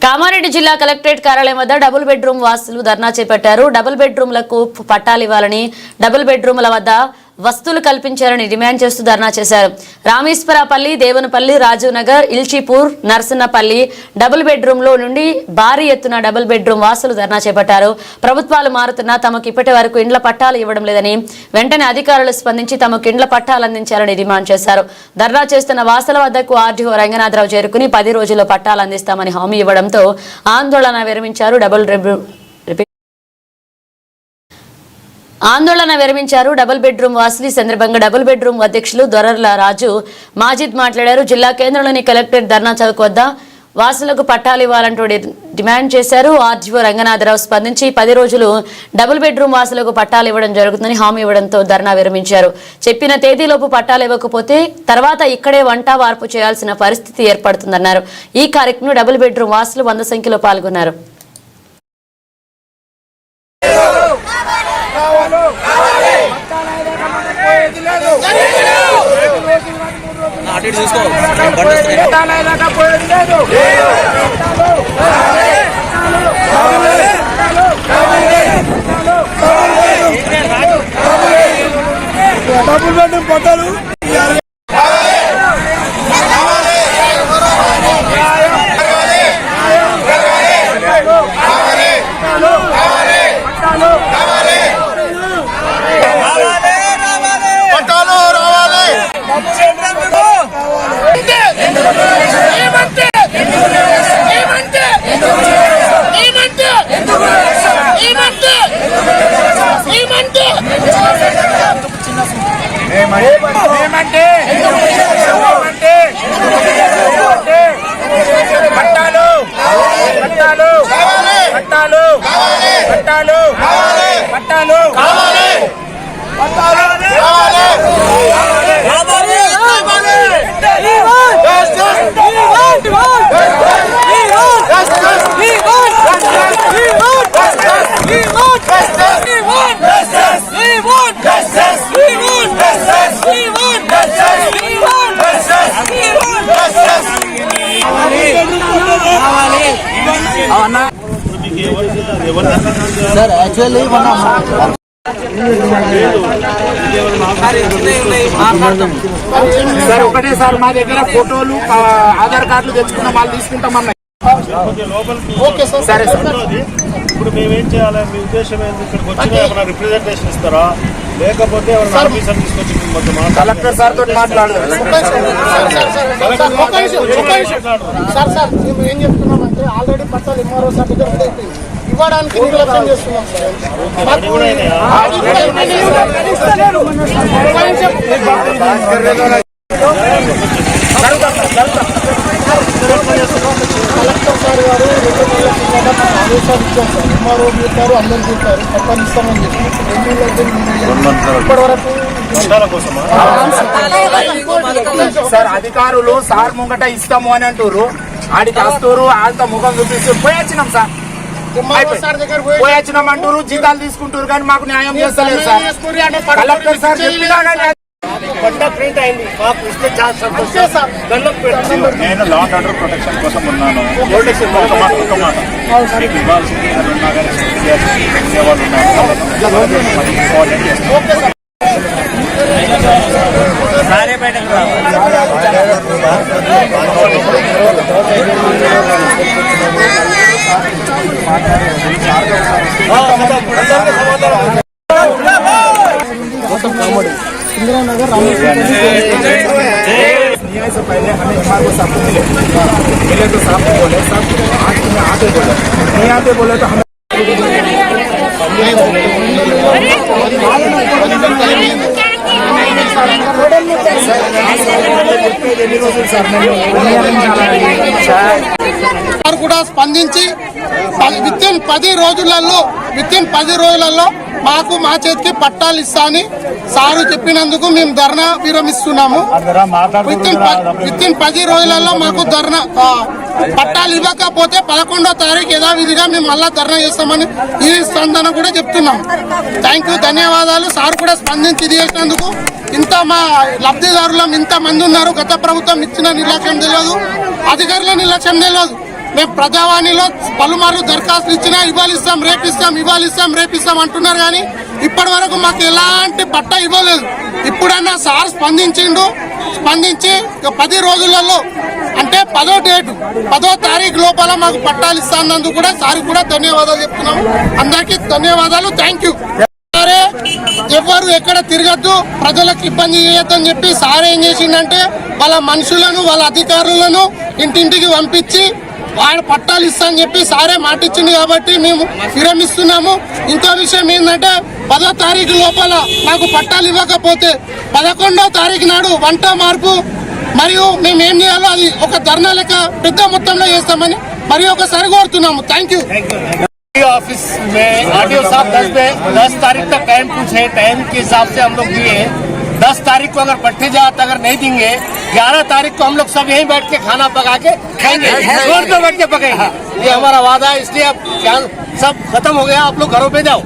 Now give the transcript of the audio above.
కామారెడ్డి జిల్లా కలెక్టరేట్ కార్యాలయం వద్ద డబుల్ బెడ్రూమ్ వాసులు ధర్నా చేపట్టారు. డబుల్ బెడ్రూమ్లకు పట్టాలు ఇవ్వాలని, డబుల్ బెడ్రూమ్ల వద్ద వస్తువులు కల్పించాలని డిమాండ్ చేస్తూ ధర్నా చేశారు. రామేశ్వరపల్లి, దేవనపల్లి, రాజీవ్ నగర్, ఇల్చీపూర్, నర్సన్నపల్లి డబుల్ బెడ్రూమ్లో నుండి భారీ ఎత్తున డబుల్ బెడ్రూమ్ వాసులు ధర్నా చేపట్టారు. ప్రభుత్వాలు మారుతున్నా తమకు ఇప్పటి వరకు ఇండ్ల పట్టాలు ఇవ్వడం లేదని, వెంటనే అధికారులు స్పందించి తమకు ఇండ్ల పట్టాలు అందించాలని డిమాండ్ చేశారు. ధర్నా చేస్తున్న వాసుల వద్దకు ఆర్డీఓ రంగనాథరావు చేరుకుని 10 రోజుల్లో పట్టాలు అందిస్తామని హామీ ఇవ్వడంతో ఆందోళన విరమించారు. డబుల్ బెడ్రూమ్ వాసులు. ఈ సందర్భంగా డబుల్ బెడ్రూమ్ అధ్యక్షులు దొరర్ల రాజు మాజిద్ మాట్లాడారు. జిల్లా కేంద్రంలోని కలెక్టరేట్ ధర్నా చౌక్ వద్ద వాసులకు పట్టాలు ఇవ్వాలంటూ డిమాండ్ చేశారు. ఆర్డీఓ రంగనాథరావు స్పందించి 10 రోజులు డబుల్ బెడ్రూమ్ వాసులకు పట్టాలు ఇవ్వడం జరుగుతుందని హామీ ఇవ్వడంతో ధర్నా విరమించారు. చెప్పిన తేదీలోపు పట్టాలు ఇవ్వకపోతే తర్వాత ఇక్కడే వంట వార్పు చేయాల్సిన పరిస్థితి ఏర్పడుతుందన్నారు. ఈ కార్యక్రమంలో డబుల్ బెడ్రూమ్ వాసులు 100 సంఖ్యలో పాల్గొన్నారు. సార్ యాక్చువల్లీ సార్ ఒకటే సార్ మా దగ్గర ఫోటోలు ఆధార్ కార్డులు తెచ్చుకున్న వాళ్ళు తీసుకుంటామన్నా. ఓకే సార్, సరే సార్. ఇప్పుడు మేమేం చేయాలి? మీ ఉద్దేశం ఏంటి? ఇక్కడికి వచ్చిన ఏమైనా రిప్రజెంటేషన్ ఇస్తారా, లేకపోతే ఆఫీసర్ తీసుకొచ్చి కలెక్టర్ సార్ తోటి మాట్లాడదాం. సార్ మేము ఏం చెప్తున్నామంటే ఆల్రెడీ పట్టాలు ఎంఆర్ఓ సార్ దగ్గర ఇవ్వడానికి నిర్లక్ష్యం చేస్తున్నాం కలెక్టర్ సార్ గారు 2 నెలల కింద ఆదేశాలు ఇచ్చాం సార్. ఎంఆర్ఓ చూస్తారు, అందరు చూస్తారు, పట్టాలు ఇస్తామని చెప్పి 2 నెలల ఇప్పటి వరకు సార్ అధికారులు సార్ ముంగట ఇస్తాము అని అంటారు. ఆడికి వస్తారు, ఆడితో ముఖం చూపిస్తారు. పోయి వచ్చినాం సార్, పోయి వచ్చినాం అంటారు, జీతాలు తీసుకుంటారు, కానీ మాకు న్యాయం చేస్తలేదు సార్. కలెక్టర్ సార్ చెప్పినా ప్రింట్ అయింది, మాకు ఇస్తే చాలా సంతోషం. నేను లా అండ్ ఆర్డర్ ప్రొటెక్షన్ కోసం ఉన్నాను. మీకు ఇవ్వాల్సింది ఉన్నా కానీ వాళ్ళు ఉన్నారు. इंदिरा नगर न्याय से पहले हमें एमआरओ साहब को मिले, मिले तो साहब को बोले साहब आज में आते बोले, नहीं आते बोले तो हमें కూడా స్పందించి వితిన్ 10 రోజులలో మాకు మా చేతికి పట్టాలు ఇస్తాని సారు చెప్పినందుకు మేము ధర్నా విరమిస్తున్నాము. వితిన్ 10 రోజులలో మాకు ధర్నా పట్టాలు ఇవ్వకపోతే 11వ తారీఖు యథావిధిగా మేము మళ్ళా ధర్నా చేస్తామని ఈ స్పందన కూడా చెప్తున్నాం. థ్యాంక్ యూ, ధన్యవాదాలు. సార్ కూడా స్పందించి ఇది చేసినందుకు. ఇంత మా లబ్ధిదారులం ఇంతమంది ఉన్నారు. గత ప్రభుత్వం ఇచ్చిన నిర్లక్ష్యం తెలియదు, అధికారుల నిర్లక్ష్యం తెలియదు. మేము ప్రజావాణిలో పలుమార్లు దరఖాస్తులు ఇచ్చినా ఇవ్వాలిస్తాం రేపిస్తాం అంటున్నారు కానీ ఇప్పటి వరకు మాకు ఎలాంటి పట్టా ఇవ్వలేదు. ఇప్పుడన్నా సార్ స్పందించి 10 రోజులలో అంటే 10వ తారీఖు లోపల మాకు పట్టాలు ఇస్తానందుకు కూడా సార్ కూడా ధన్యవాదాలు చెప్తున్నాము. అందరికీ ధన్యవాదాలు, థ్యాంక్ యూ. సరే ఎవరు ఎక్కడ తిరగద్దు, ప్రజలకు ఇబ్బంది చేయొద్దని చెప్పి సార్ ఏం చేసిందంటే వాళ్ళ మనుషులను వాళ్ళ అధికారులను ఇంటింటికి పంపించి ఆయన పట్టాలు ఇస్తా అని చెప్పి సారే మాటిచ్చింది కాబట్టి మేము విరమిస్తున్నాము. ఇంకో విషయం ఏంటంటే 10వ తారీఖు లోపల నాకు పట్టాలు ఇవ్వకపోతే 11వ తారీఖు నాడు వంట మార్పు మరియు మేము ఏం చేయాలో అది ఒక ధర్నా లెక్క పెద్ద మొత్తంలో చేస్తామని మరి ఒకసారి కోరుతున్నాము. Thank you. ऑफिस में आरटीओ साहब 10 तारीख तक टाइम पूछे, टाइम के हिसाब से हम लोग दिए. 10 तारीख को अगर पट्टे जात अगर नहीं देंगे 11 तारीख को हम लोग सब यहीं बैठ के खाना पका के खाएंगे, रोड पे बैठ के पकाएंगे. ये हमारा वादा है. इसलिए अब सब खत्म हो गया, आप लोग घरों पे जाओ.